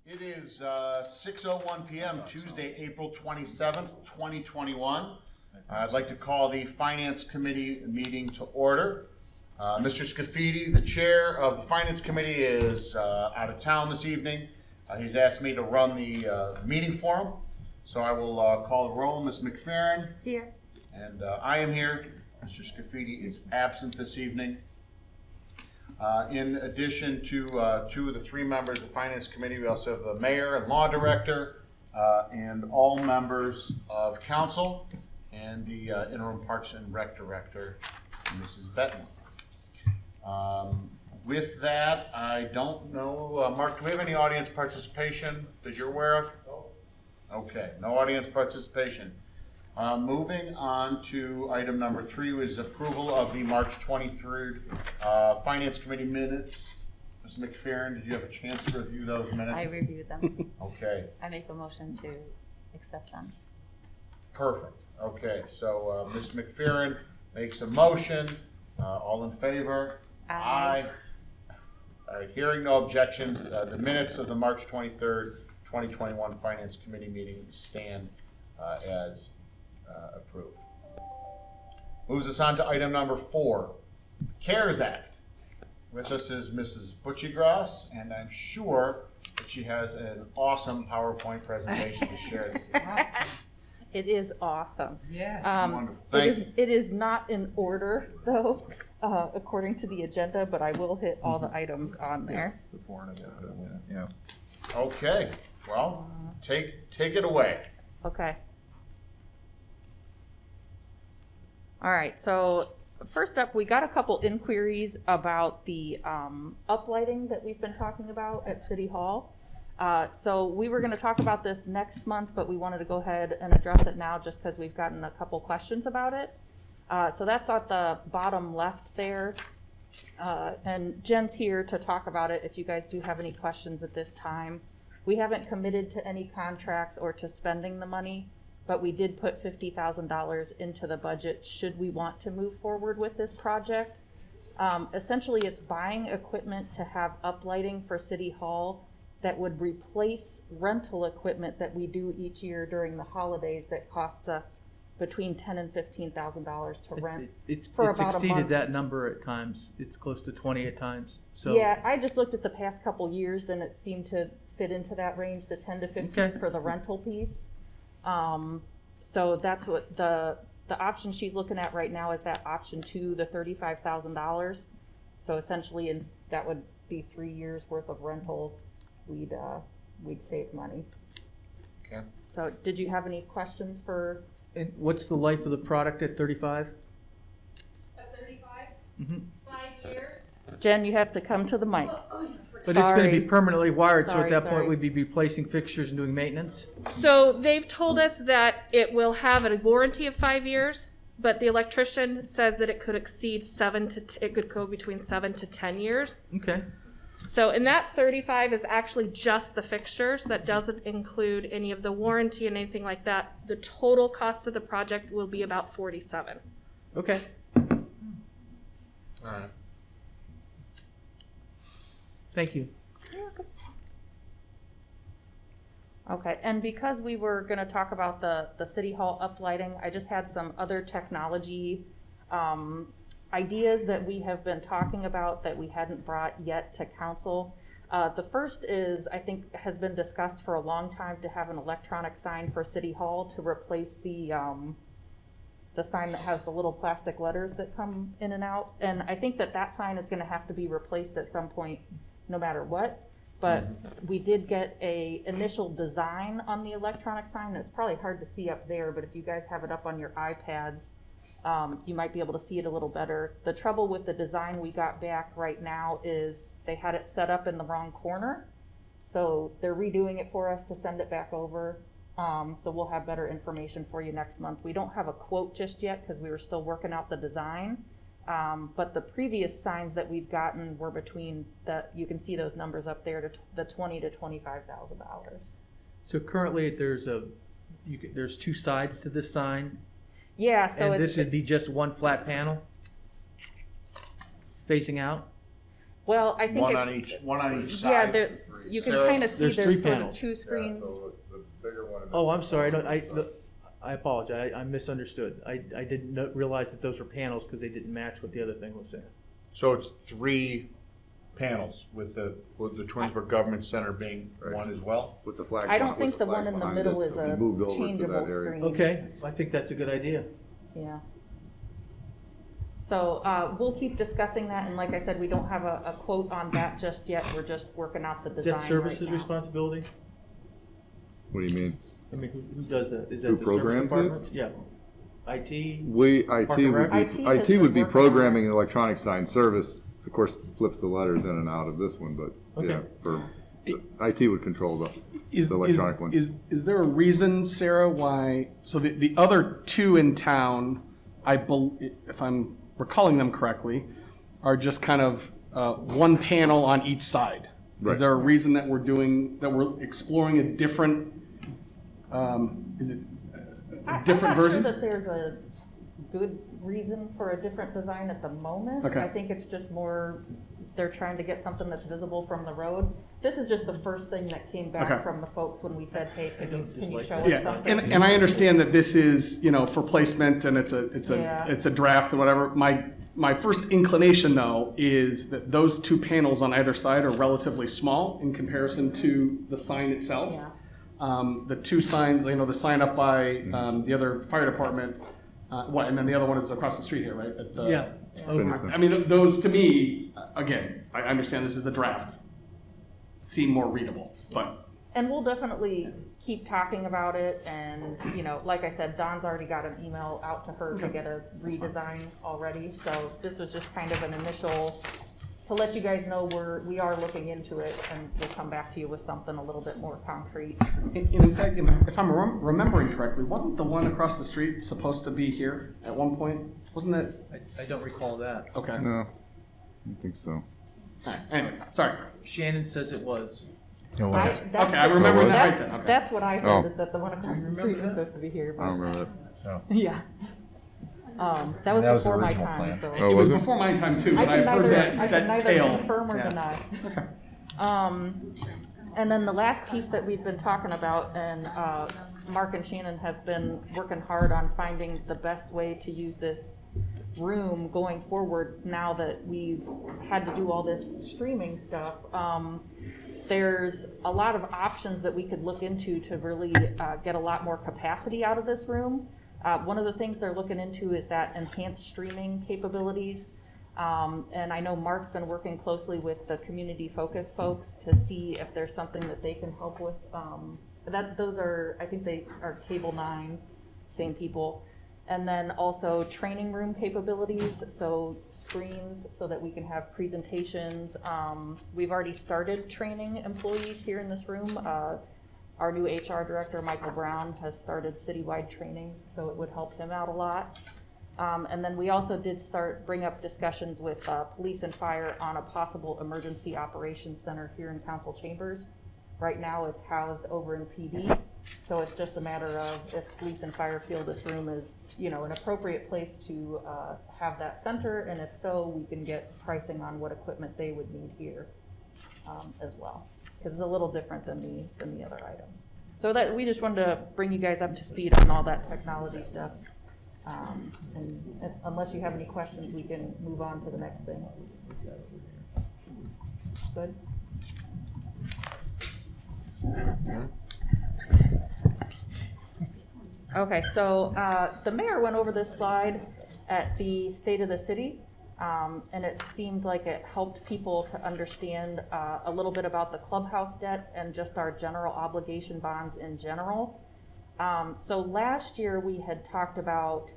It is 6:01 p.m. Tuesday, April 27th, 2021. I'd like to call the Finance Committee meeting to order. Mr. Scafidi, the chair of the Finance Committee, is out of town this evening. He's asked me to run the meeting for him. So I will call the roll. Ms. McFerrin. Here. And I am here. Mr. Scafidi is absent this evening. In addition to two of the three members of the Finance Committee, we also have the Mayor and Law Director and all members of Council and the Interim Parks and Rec Director, Mrs. Bettens. With that, I don't know, Mark, do we have any audience participation that you're aware of? No. Okay, no audience participation. Moving on to item number 3 was approval of the March 23rd Finance Committee minutes. Ms. McFerrin, did you have a chance to review those minutes? I reviewed them. Okay. I make a motion to accept them. Perfect. Okay, so Ms. McFerrin makes a motion. All in favor? Aye. All right, hearing no objections, the minutes of the March 23rd, 2021 Finance Committee meeting stand as approved. Moves us on to item number 4, CARES Act. With us is Mrs. Butchiegrass, and I'm sure that she has an awesome PowerPoint presentation to share this evening. It is awesome. Yeah. Wonderful. Thank you. It is not in order, though, according to the agenda, but I will hit all the items on there. Yeah. Okay, well, take it away. Okay. All right, so first up, we got a couple inquiries about the uplighting that we've been talking about at City Hall. So we were going to talk about this next month, but we wanted to go ahead and address it now just because we've gotten a couple questions about it. So that's at the bottom left there. And Jen's here to talk about it if you guys do have any questions at this time. We haven't committed to any contracts or to spending the money, but we did put $50,000 into the budget should we want to move forward with this project. Essentially, it's buying equipment to have uplighting for City Hall that would replace rental equipment that we do each year during the holidays that costs us between $10,000 and $15,000 to rent. It's for about a exceeded month. that number at times. It's close to 20 at times. So Yeah, I just looked at the past couple years and it seemed to fit into that range, the 10 to 15 Okay. for the rental piece. So that's what the option she's looking at right now is that option 2, the $35,000. So essentially, that would be 3 years worth of rental. We'd save money. Okay. So did you have any questions for? And what's the life of the product at 35? At 35, Mm-hmm. 5 years. Jen, you have to come to the mic. But it's going to be Sorry. permanently wired, so Sorry, at that sorry. point we'd be replacing fixtures and doing maintenance. So they've told us that it will have a warranty of 5 years, but the electrician says that it could exceed it could go between 7 to 10 years. Okay. So, and that 35 is actually just the fixtures. That doesn't include any of the warranty and anything like that. The total cost of the project will be about 47. Okay. All right. Thank you. Okay, and because we were going to talk about the City Hall uplighting, I just had some other technology ideas that we have been talking about that we hadn't brought yet to council. The first is, I think, has been discussed for a long time to have an electronic sign for City Hall to replace the sign that has the little plastic letters that come in and out. And I think that sign is going to have to be replaced at some point, no matter what. But we did get a initial design on the electronic sign. It's probably hard to see up there, but if you guys have it up on your iPads, you might be able to see it a little better. The trouble with the design we got back right now is they had it set up in the wrong corner. So they're redoing it for us to send it back over. So we'll have better information for you next month. We don't have a quote just yet because we were still working out the design. But the previous signs that we've gotten were between you can see those numbers up there, to the $20,000 to $25,000. So currently there's there's 2 sides to this sign, Yeah, so and it's this would be just one flat panel facing out. Well, I think One it's. on each Yeah, side? there, you can Sarah? kind of see There's there's three sort of panels. two screens. So the bigger one. Oh, I'm sorry, I apologize, I misunderstood. I didn't realize that those were panels because they didn't match what the other thing was saying. So it's 3 panels with the Twinsburg Government Center being Right. one as well? With the flag. I don't with think the flag one in the behind middle it, is it'll a be moved over to that changeable area. screen. Okay, I think that's a good idea. Yeah. So, we'll keep discussing that, and like I said, we don't have a quote on that just yet, we're just working out the Is design that services right now. responsibility? What do you mean? I mean, who does that? Is that Who the service programs it? department? Yeah. IT? IT and would Rec? be, IT has IT would been be working on programming an electronic sign service. Of course, flips the letters in and out of this one, but yeah, Okay. for IT would control the electronic one. Is there a reason, Sarah, why, so the other 2 in town, if I'm recalling them correctly, are just kind of 1 panel on each side? Is Right. there a reason that we're exploring a different, is it a different version? I'm not sure that there's a good reason for a different design at the moment. Okay. I think it's just more, they're trying to get something that's visible from the road. This is just the first thing that came back Okay. from the folks when we said, hey, can you dislike show that. us Yeah, something? and I understand that this is, for placement and it's Yeah. a draft and whatever. My first inclination though is that those 2 panels on either side are relatively small in comparison to the sign itself. Yeah. The 2 signs, the sign up by the other fire department, and then the other one is across the street here, right? At the- Yeah. Fitness Okay. center. I mean, those to me, again, I understand this is a draft, seem more readable, but And we'll definitely keep talking about it, and, like I said, Dawn's already got an email out to her to get a redesign already, so this was just kind of an initial, to let you guys know we are looking into it, and we'll come back to you with something a little bit more concrete. in fact, if I'm remembering correctly, wasn't the one across the street supposed to be here at one point? Wasn't that, I don't recall that. okay. No, I don't think so. All right, anyway, sorry. Shannon says it was. Okay, I remember that right then, okay. That's what I Oh. heard, is that the one across the street was supposed to be here, I don't but, remember that. yeah. That was That was the before my original time, plan. so. Oh, It was was it? before my time too, I but I've can heard neither, I that can neither tale. confirm or Yeah. deny. And then the last piece that we've been talking about, and Mark and Shannon have been working hard on finding the best way to use this room going forward now that we've had to do all this streaming stuff. There's a lot of options that we could look into to really get a lot more capacity out of this room. One of the things they're looking into is that enhanced streaming capabilities. And I know Mark's been working closely with the community focus folks to see if there's something that they can help with. Those are, I think they are Cable 9, same people. And then also training room capabilities, so screens so that we can have presentations. We've already started training employees here in this room. Our new HR director, Michael Brown, has started citywide trainings, so it would help him out a lot. And then we also did bring up discussions with police and fire on a possible emergency operations center here in council chambers. Right now it's housed over in PD, so it's just a matter of if police and fire feel this room is, an appropriate place to have that center, and if so, we can get pricing on what equipment they would need here as well, because it's a little different than the other items. So that we just wanted to bring you guys up to speed on all that technology stuff. And unless you have any questions, we can move on to the next thing. Good. Okay, so the mayor went over this slide at the State of the City, and it seemed like it helped people to understand a little bit about the clubhouse debt and just our general obligation bonds in general. So last year we had talked about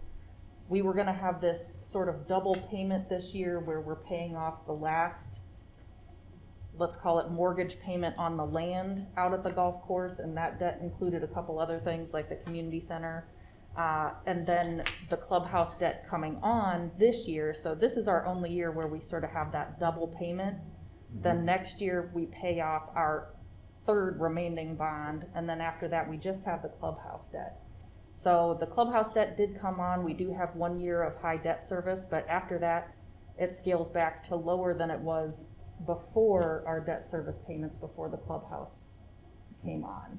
we were going to have this sort of double payment this year where we're paying off the last, let's call it mortgage payment on the land out at the golf course, and that debt included a couple other things like the community center, and then the clubhouse debt coming on this year. So this is our only year where we sort of have that double payment. Then next year we pay off our third remaining bond, and then after that we just have the clubhouse debt. So the clubhouse debt did come on. We do have 1 year of high debt service, but after that it scales back to lower than it was before our debt service payments, before the clubhouse came on.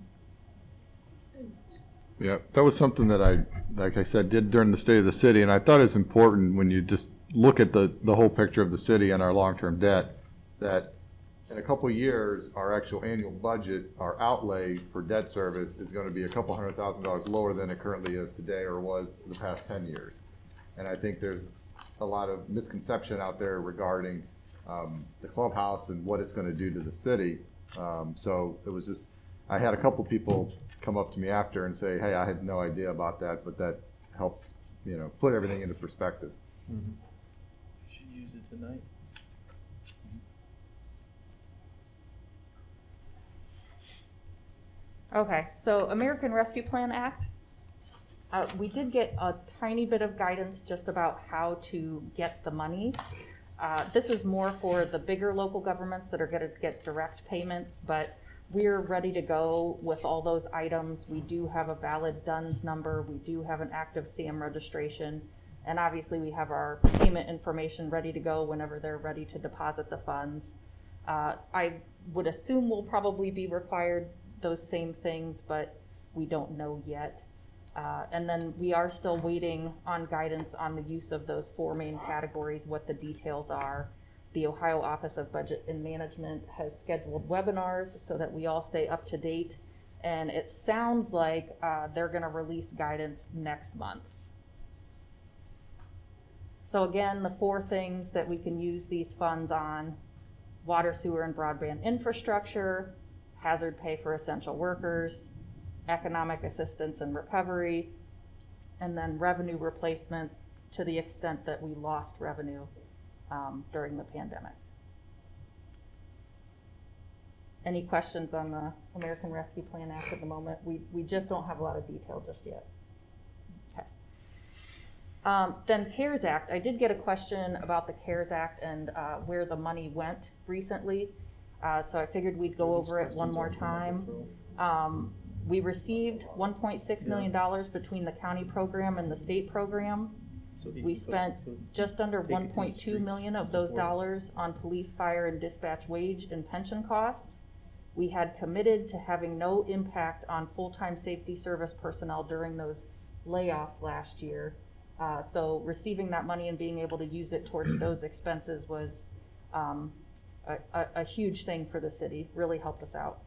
Yeah, that was something that I, like I said, did during the State of the City, and I thought it's important when you just look at the whole picture of the city and our long-term debt, that in a couple of years, our actual annual budget, our outlay for debt service is gonna be a couple $100,000 lower than it currently is today or was the past 10 years. And I think there's a lot of misconception out there regarding the clubhouse and what it's gonna do to the city. So it was just, I had a couple people come up to me after and say, hey, I had no idea about that, but that helps, put everything into perspective. Should use it tonight. Okay, so American Rescue Plan Act, we did get a tiny bit of guidance just about how to get the money. This is more for the bigger local governments that are going to get direct payments, but we're ready to go with all those items. We do have a valid DUNS number. We do have an active SAM registration. And obviously we have our payment information ready to go whenever they're ready to deposit the funds. I would assume we'll probably be required those same things, but we don't know yet. And then we are still waiting on guidance on the use of those 4 main categories, what the details are. The Ohio Office of Budget and Management has scheduled webinars so that we all stay up to date. And it sounds like they're gonna release guidance next month. So again, the 4 things that we can use these funds on: water, sewer, and broadband infrastructure, hazard pay for essential workers, economic assistance and recovery, and then revenue replacement to the extent that we lost revenue during the pandemic. Any questions on the American Rescue Plan Act at the moment? We just don't have a lot of detail just yet. Okay. Then CARES Act. I did get a question about the CARES Act and where the money went recently. So I figured we'd go over it one more time. We received $1.6 million between the county program and the state program. We spent just under 1.2 million of those dollars on police, fire, and dispatch wage and pension costs. We had committed to having no impact on full-time safety service personnel during those layoffs last year. So receiving that money and being able to use it towards those expenses was a huge thing for the city, really helped us out.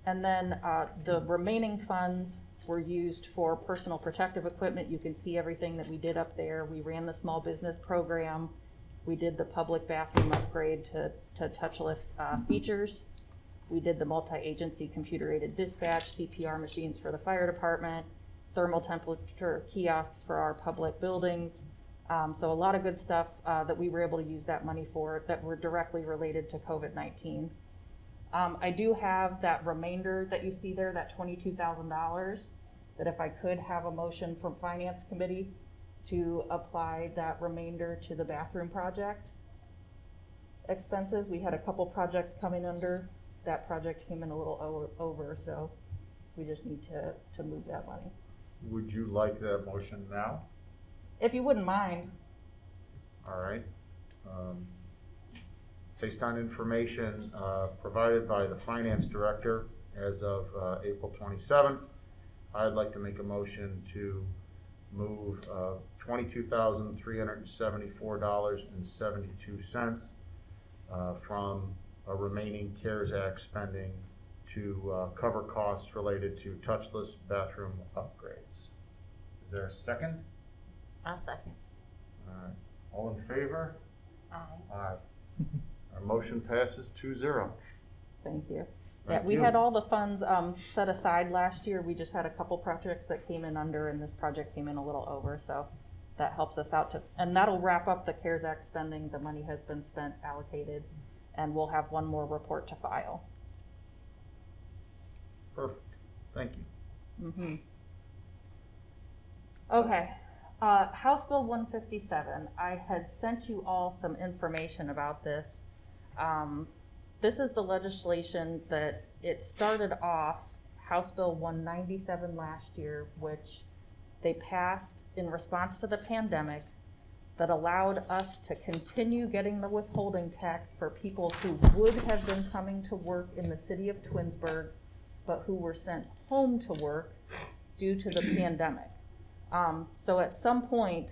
And then the remaining funds were used for personal protective equipment. You can see everything that we did up there. We ran the small business program. We did the public bathroom upgrade to touchless features. We did the multi-agency computer-aided dispatch, CPR machines for the fire department, thermal temperature kiosks for our public buildings. So a lot of good stuff that we were able to use that money for that were directly related to COVID-19. I do have that remainder that you see there, that $22,000, that if I could have a motion from Finance Committee to apply that remainder to the bathroom project expenses. We had a couple projects coming under. That project came in a little over, so we just need to move that money. Would you like that motion now? If you wouldn't mind. All right. Based on information provided by the finance director as of April 27th, I'd like to make a motion to move $22,374.72 from a remaining CARES Act spending to cover costs related to touchless bathroom upgrades. Is there a second? I'll second. All right. All in favor? Aye. Aye. Our motion passes 2-0. Thank you. Thank Yeah, we you. had all the funds set aside last year. We just had a couple projects that came in under, and this project came in a little over, so that helps us out to, and that'll wrap up the CARES Act spending. The money has been spent, allocated, and we'll have one more report to file. Perfect. Thank you. Mm-hmm. Okay. House Bill 157. I had sent you all some information about this. This is the legislation that it started off House Bill 197 last year, which they passed in response to the pandemic that allowed us to continue getting the withholding tax for people who would have been coming to work in the city of Twinsburg, but who were sent home to work due to the pandemic. So at some point,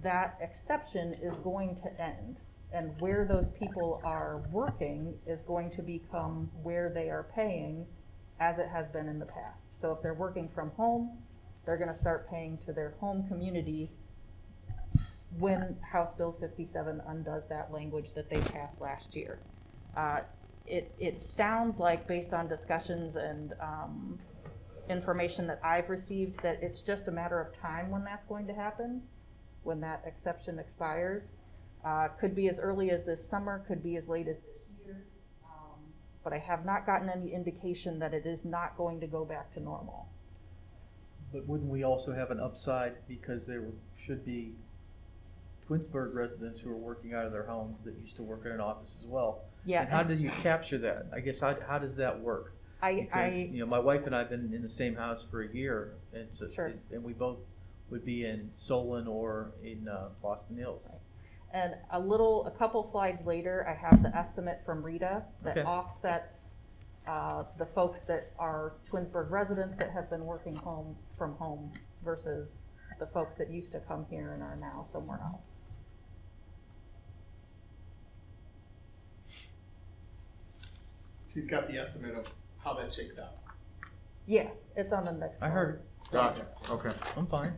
that exception is going to end, and where those people are working is going to become where they are paying, as it has been in the past. So if they're working from home, they're gonna start paying to their home community when House Bill 57 undoes that language that they passed last year. It sounds like, based on discussions and information that I've received, that it's just a matter of time when that's going to happen, when that exception expires. Could be as early as this summer, could be as late as this year, but I have not gotten any indication that it is not going to go back to normal. But wouldn't we also have an upside, because there should be Twinsburg residents who are working out of their homes that used to work in an office as well? Yeah. And how do you capture that? I guess, how does that work? Because, you know, my wife and I have been in the same house for a year, and so, Sure. and we both would be in Solon or in Boston Hills. Right. And a couple slides later, I have the estimate from Rita that Okay. offsets the folks that are Twinsburg residents that have been working from home versus the folks that used to come here and are now somewhere else. She's got the estimate of how that shakes out. Yeah, it's on the next slide. I heard. Gotcha, okay. I'm fine.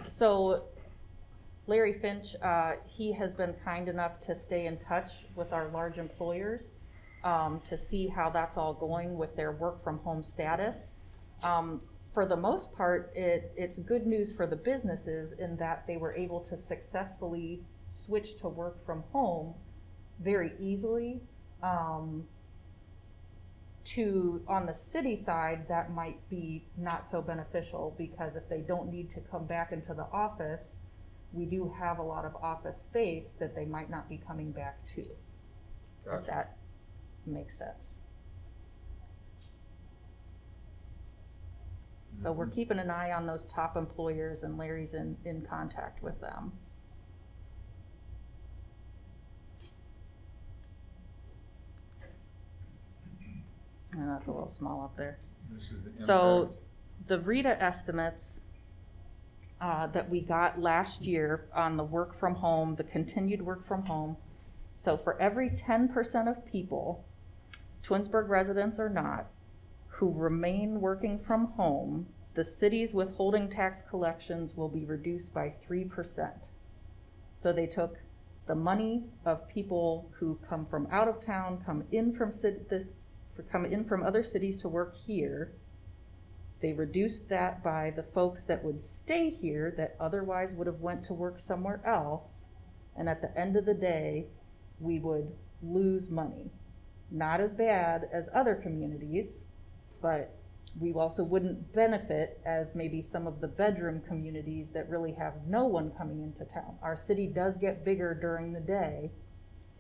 So Larry Finch, he has been kind enough to stay in touch with our large employers to see how that's all going with their work from home status. For the most part, it's good news for the businesses in that they were able to successfully switch to work from home very easily. On the city side, that might be not so beneficial, because if they don't need to come back into the office, we do have a lot of office space that they might not be coming back to. If Gotcha. that makes sense. So we're keeping an eye on those top employers, and Larry's in contact with them. And that's a little small up there. This is the So impact. the Rita estimates that we got last year on the work from home, the continued work from home. So for every 10% of people, Twinsburg residents or not, who remain working from home, the city's withholding tax collections will be reduced by 3%. So they took the money of people who come from out of town, come in from other cities to work here. They reduced that by the folks that would stay here that otherwise would have went to work somewhere else. And at the end of the day, we would lose money. Not as bad as other communities, but we also wouldn't benefit as maybe some of the bedroom communities that really have no one coming into town. Our city does get bigger during the day,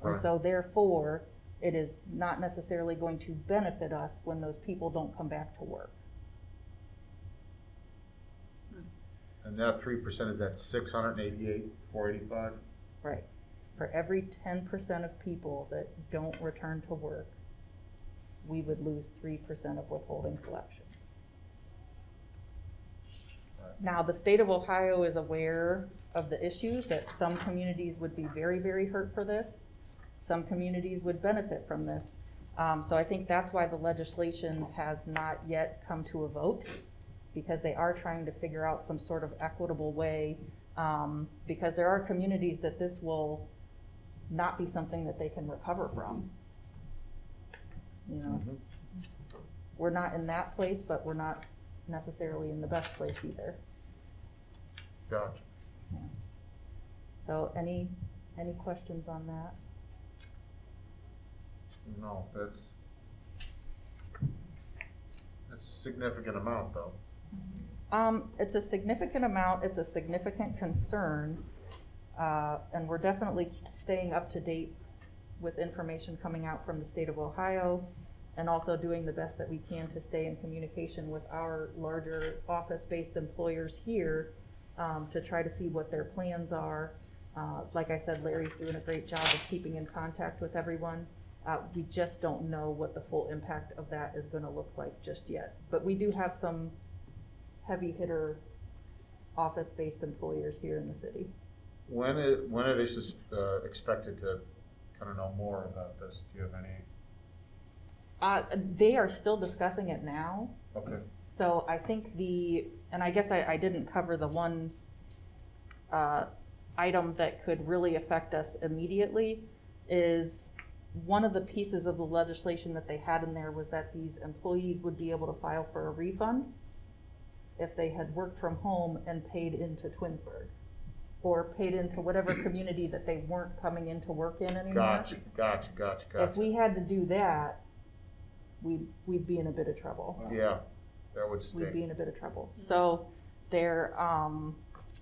and Right. so therefore, it is not necessarily going to benefit us when those people don't come back to work. And that 3%, is that 688, 485? Right. For every 10% of people that don't return to work, we would lose 3% of withholding collections. Right. Now, the state of Ohio is aware of the issues, that some communities would be very, very hurt for this. Some communities would benefit from this. So I think that's why the legislation has not yet come to a vote, because they are trying to figure out some sort of equitable way, because there are communities that this will not be something that they can recover from. You know, we're not in that place, but we're not necessarily in the best place either. Gotcha. So any questions on that? No, that's a significant amount, though. It's a significant amount, it's a significant concern, and we're definitely staying up to date with information coming out from the state of Ohio and also doing the best that we can to stay in communication with our larger office-based employers here, to try to see what their plans are. Like I said, Larry's doing a great job of keeping in contact with everyone. We just don't know what the full impact of that is gonna look like just yet. But we do have some heavy hitter office-based employers here in the city. When are they expected to kind of know more about this? Do you have any? They are still discussing it now. Okay. So I think and I guess I didn't cover the one item that could really affect us immediately is one of the pieces of the legislation that they had in there was that these employees would be able to file for a refund if they had worked from home and paid into Twinsburg or paid into whatever community that they weren't coming into work in anymore. Gotcha. If we had to do that, we'd be in a bit of trouble. Yeah, that would We'd be stink. in a bit of trouble. So they're,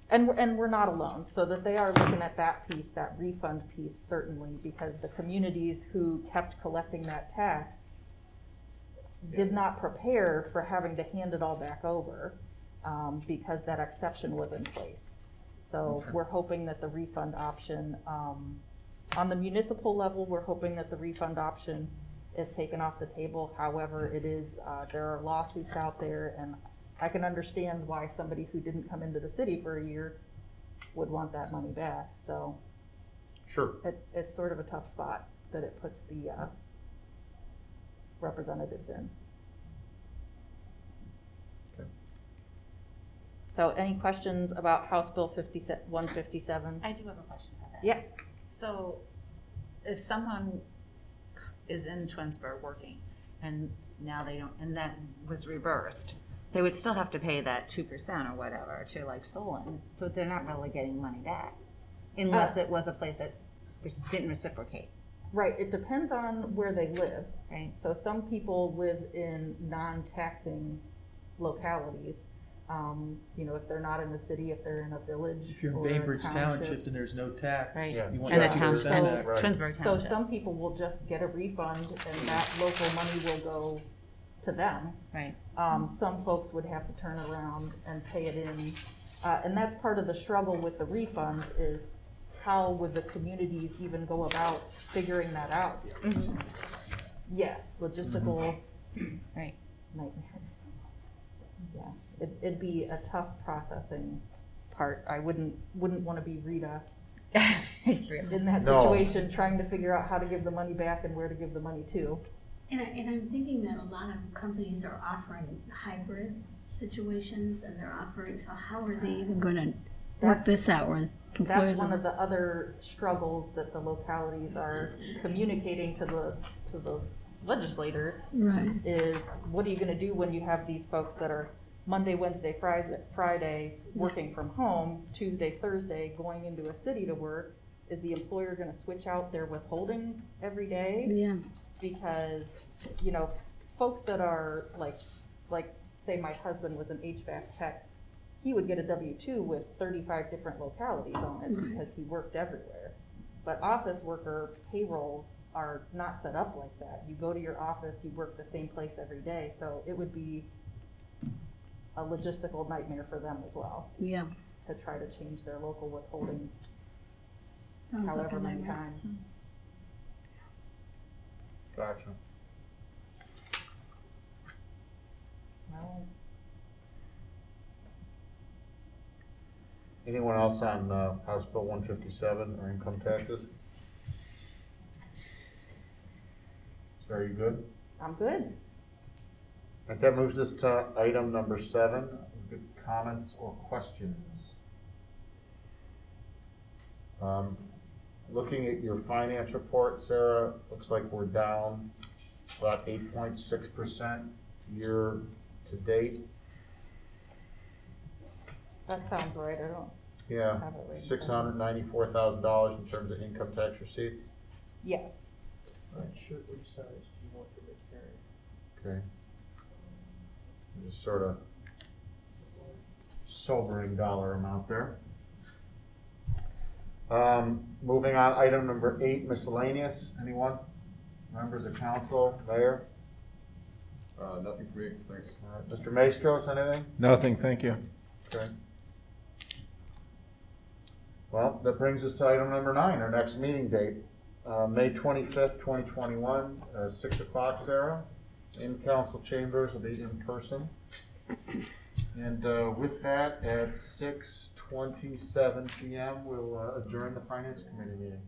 and we're not alone, so that they are looking at that piece, that refund piece certainly, because the communities who kept collecting that tax did not prepare for having to hand it all back over, because that exception was in place. So Okay. we're hoping that the refund option, on the municipal level, we're hoping that the refund option is taken off the table. However, it is, there are lawsuits out there, and I can understand why somebody who didn't come into the city for a year would want that money back. So Sure. it's sort of a tough spot that it puts the representatives in. Okay. So any questions about House Bill 157? I do have a question about that. Yeah. So if someone is in Twinsburg working and now they don't, and that was reversed, they would still have to pay that 2% or whatever to like Solon. So they're not really getting money back unless it was a place that didn't reciprocate. Right, it depends on where they live. Right. So some people live in non-taxing localities. You know, if they're not in the city, if they're in a village If you're in or a Bainbridge township. Township, then there's no tax. Right. Yeah. You want And the that town, 2% and back. Right. Twinsburg So Township. some people will just get a refund and that local money will go to them. Right. Some folks would have to turn around and pay it in. And that's part of the struggle with the refunds is how would the communities even go about figuring that out? Yes, logistical Right. nightmare. Yeah, it'd be a tough processing part. I wouldn't want to be Rita in that No. situation, trying to figure out how to give the money back and where to give the money to. And I'm thinking that a lot of companies are offering hybrid situations, and they're offering, so how are they even gonna work this out with employers? That's one of the other struggles that the localities are communicating to the legislators Right, is what are you gonna do when you have these folks that are Monday, Wednesday, Friday working from home, Tuesday, Thursday going into a city to work? Is the employer gonna switch out their withholding every day? yeah, Because, you know, folks that are like say my husband was an HVAC tech, he would get a W-2 with 35 different localities on it because he worked everywhere. But office worker payrolls are not set up like that. You go to your office, you work the same place every day, so it would be a logistical nightmare for them as well yeah. to try to change their local withholding Sounds like however a many nightmare. times. Gotcha. Well, Anyone else on House Bill 157 or income taxes? So are you good? I'm good. And that moves us to item number 7, good comments or questions. Looking at your finance report, Sarah, looks like we're down about 8.6% year to date. That sounds right. I don't Yeah, have it right. $694,000 in terms of income tax receipts. Yes. Not sure which size do you want to make carry. Okay. Just sort of sobering dollar amount there. Moving on, item number 8, miscellaneous. Anyone? Members of council, mayor? Nothing for me, thanks. All right, Mr. Maestros, anything? Nothing, thank you. Okay. Well, that brings us to item number 9, our next meeting date, May 25th, 2021, 6 o'clock, Sarah. In council chambers will be in person. And with that, at 6:27 PM, we'll adjourn the finance committee meeting.